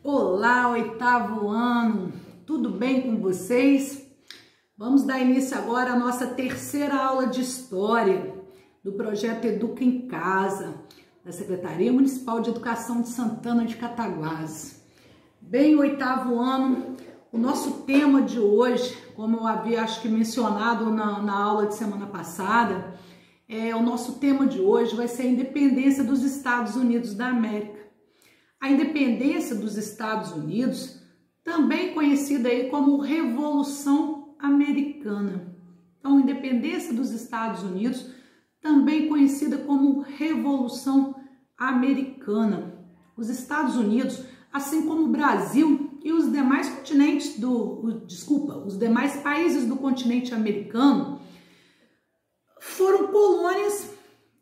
Olá, oitavo ano, tudo bem com vocês? Vamos dar início agora à nossa terceira aula de História do projeto Educa em Casa, da Secretaria Municipal de Educação de Santana de Cataguases. Bem, oitavo ano, o nosso tema de hoje, como eu havia mencionado na aula de semana passada, o nosso tema de hoje vai ser a independência dos Estados Unidos da América. A independência dos Estados Unidos, também conhecida aí como Revolução Americana. Então, independência dos Estados Unidos, também conhecida como Revolução Americana. Os Estados Unidos, assim como o Brasil e os demais continentes os demais países do continente americano, foram colônias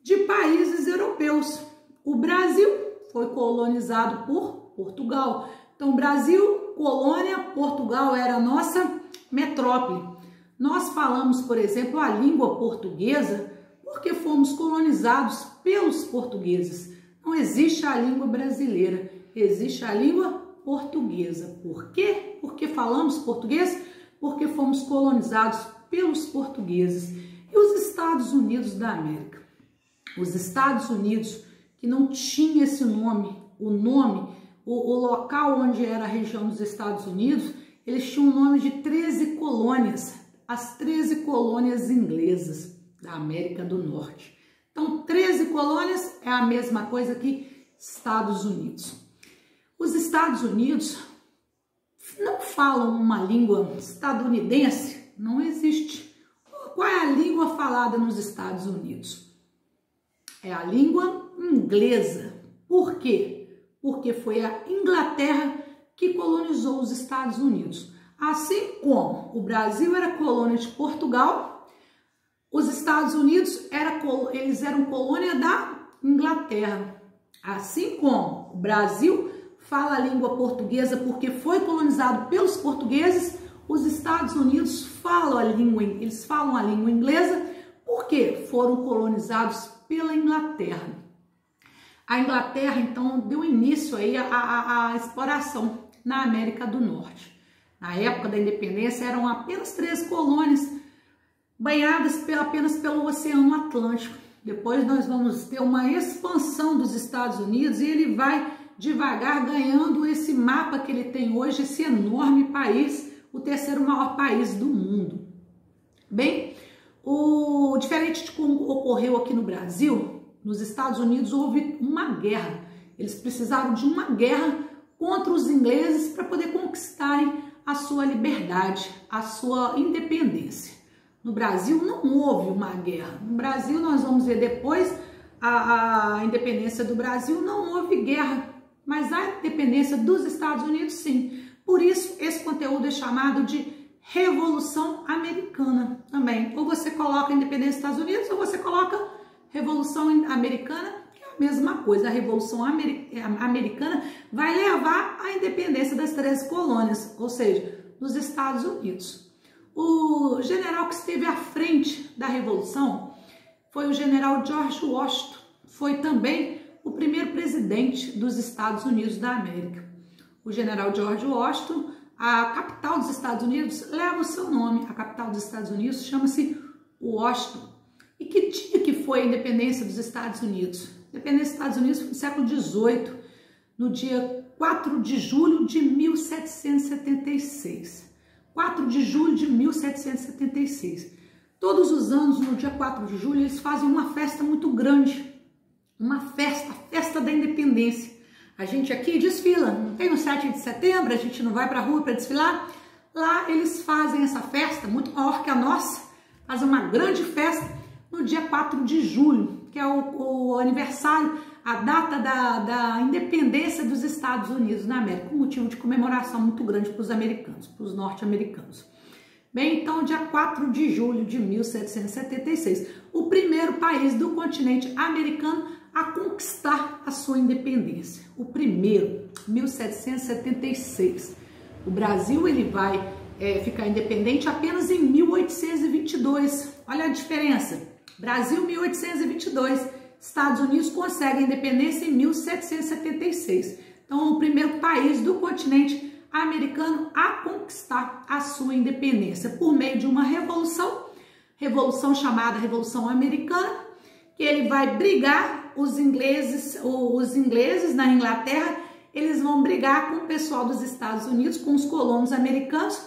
de países europeus. O Brasil foi colonizado por Portugal. Então, Brasil, colônia, Portugal era a nossa metrópole. Nós falamos, por exemplo, a língua portuguesa porque fomos colonizados pelos portugueses. Não existe a língua brasileira, existe a língua portuguesa. Por quê? Porque falamos português? Porque fomos colonizados pelos portugueses. E os Estados Unidos da América? Os Estados Unidos, que não tinha esse nome, o local onde era a região dos Estados Unidos, eles tinham o nome de 13 colônias, as 13 colônias inglesas da América do Norte. Então, 13 colônias é a mesma coisa que Estados Unidos. Os Estados Unidos não falam uma língua estadunidense, não existe. Qual é a língua falada nos Estados Unidos? É a língua inglesa. Por quê? Porque foi a Inglaterra que colonizou os Estados Unidos. Assim como o Brasil era colônia de Portugal, os Estados Unidos eram colônia da Inglaterra. Assim como o Brasil fala a língua portuguesa porque foi colonizado pelos portugueses, os Estados Unidos falam a língua inglesa porque foram colonizados pela Inglaterra. A Inglaterra, então, deu início aí à exploração na América do Norte. Na época da independência, eram apenas 13 colônias, banhadas apenas pelo Oceano Atlântico. Depois nós vamos ter uma expansão dos Estados Unidos e ele vai devagar ganhando esse mapa que ele tem hoje, esse enorme país, o terceiro maior país do mundo. Bem, diferente de como ocorreu aqui no Brasil, nos Estados Unidos houve uma guerra. Eles precisaram de uma guerra contra os ingleses para poder conquistarem a sua liberdade, a sua independência. No Brasil não houve uma guerra. No Brasil, nós vamos ver depois a independência do Brasil, não houve guerra, mas a independência dos Estados Unidos sim. Por isso, esse conteúdo é chamado de Revolução Americana também. Ou você coloca a independência dos Estados Unidos, ou você coloca Revolução Americana, que é a mesma coisa. A Revolução Americana vai levar à independência das 13 colônias, ou seja, dos Estados Unidos. O general que esteve à frente da Revolução foi o general George Washington. Foi também o primeiro presidente dos Estados Unidos da América. O general George Washington, a capital dos Estados Unidos leva o seu nome. A capital dos Estados Unidos chama-se Washington. E que dia que foi a independência dos Estados Unidos? A independência dos Estados Unidos foi no século XVIII, no dia 4 de julho de 1776. 4 de julho de 1776. Todos os anos, no dia 4 de julho, eles fazem uma festa muito grande. Uma festa, a festa da independência. A gente aqui desfila, não tem o 7 de setembro, a gente não vai para a rua para desfilar. Lá eles fazem essa festa, muito maior que a nossa, fazem uma grande festa no dia 4 de julho, que é o aniversário, a data da independência dos Estados Unidos na América, um motivo de comemoração muito grande para os americanos, para os norte-americanos. Bem, então, dia 4 de julho de 1776, o primeiro país do continente americano a conquistar a sua independência. O primeiro, 1776. O Brasil ele vai ficar independente apenas em 1822. Olha a diferença. Brasil, 1822. Estados Unidos consegue a independência em 1776. Então, o primeiro país do continente americano a conquistar a sua independência por meio de uma revolução chamada Revolução Americana, que ele vai brigar os ingleses na Inglaterra, eles vão brigar com o pessoal dos Estados Unidos, com os colonos americanos,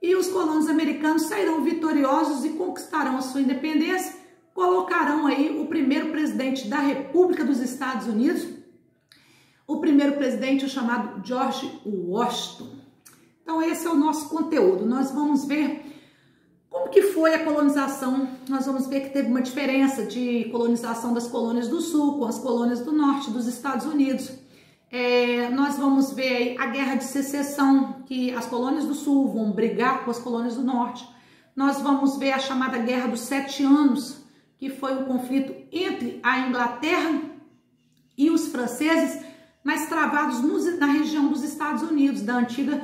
e os colonos americanos sairão vitoriosos e conquistarão a sua independência, colocarão aí o primeiro presidente da República dos Estados Unidos, o primeiro presidente chamado George Washington. Então esse é o nosso conteúdo. Nós vamos ver como que foi a colonização. Nós vamos ver que teve uma diferença de colonização das colônias do sul com as colônias do norte dos Estados Unidos. Nós vamos ver aí a Guerra de Secessão, que as colônias do sul vão brigar com as colônias do norte. Nós vamos ver a chamada Guerra dos 7 Anos, que foi um conflito entre a Inglaterra e os franceses, mas travados na região dos Estados Unidos, da antiga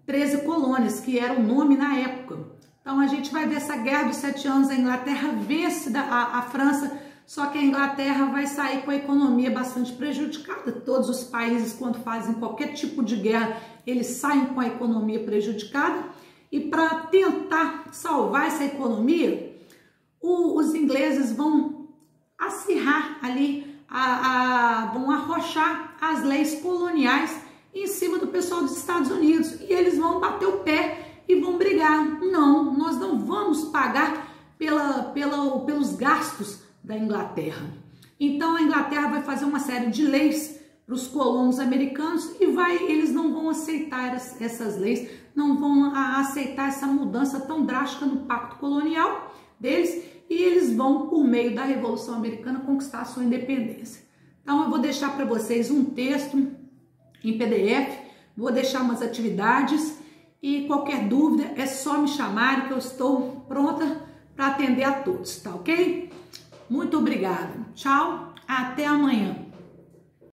13 colônias, que era o nome na época. Então a gente vai ver essa Guerra dos 7 Anos, a Inglaterra vence a França, só que a Inglaterra vai sair com a economia bastante prejudicada. Todos os países, quando fazem qualquer tipo de guerra, eles saem com a economia prejudicada. E para tentar salvar essa economia, os ingleses vão acirrar ali, vão arrochar as leis coloniais em cima do pessoal dos Estados Unidos. E eles vão bater o pé e vão brigar. Não, nós não vamos pagar pelos gastos da Inglaterra. Então a Inglaterra vai fazer uma série de leis para os colonos americanos e eles não vão aceitar essas leis, não vão aceitar essa mudança tão drástica no pacto colonial deles, e eles vão, por meio da Revolução Americana, conquistar a sua independência. Então eu vou deixar para vocês um texto em PDF, vou deixar umas atividades, e qualquer dúvida é só me chamar, que eu estou pronta para atender a todos, tá ok? Muito obrigada. Tchau, até amanhã.